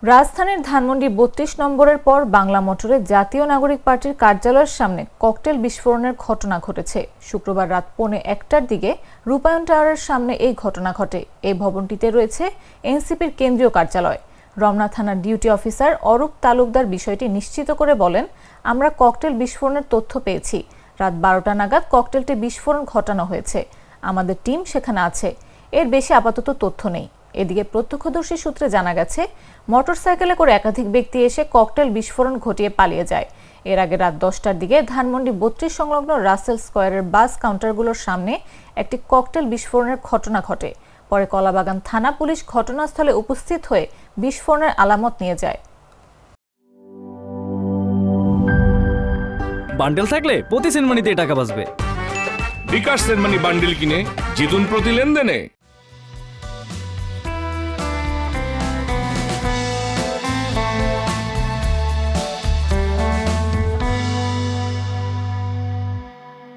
রাজধানীর ধানমন্ডি ৩২ নম্বরের পর বাংলা মোটরে জাতীয় নাগরিক পার্টির কার্যালয়ের সামনে ককটেল বিস্ফোরণের ঘটনা ঘটেছে। শুক্রবার রাত ১:১টার দিকে রূপায়ণ টাওয়ারের সামনে এই ঘটনা ঘটে। এই ভবনটিতে রয়েছে এনসিপির কেন্দ্রীয় কার্যালয়। রমনা থানার ডিউটি অফিসার অরূপ তালুকদার বিষয়টি নিশ্চিত করে বলেন, আমরা ককটেল বিস্ফোরণের তথ্য পেয়েছি। রাত ১২টা নাগাদ ককটেলটি বিস্ফোরণ ঘটানো হয়েছে। আমাদের টিম সেখানে আছে। এর বেশি আপাতত তথ্য নেই। এদিকে প্রত্যক্ষদর্শী সূত্রে জানা গেছে, মোটরসাইকেলে করে একাধিক ব্যক্তি এসে ককটেল বিস্ফোরণ ঘটিয়ে পালিয়ে যায়। এর আগে রাত ১০টার দিকে ধানমন্ডি ৩২ সংলগ্ন রাসেল স্কয়ারের বাস কাউন্টারগুলোর সামনে একটি ককটেল বিস্ফোরণের ঘটনা ঘটে। পরে কলাবাগান থানা পুলিশ ঘটনাস্থলে উপস্থিত হয়ে বিস্ফোরণের আলামত নিয়ে যায়। বান্ডেল থাকলে প্রতি সেনমানিতে টাকা বাঁচবে। বিকাশ সেনমানি বান্ডিল কিনে জিতুন প্রতি লেনদেনে।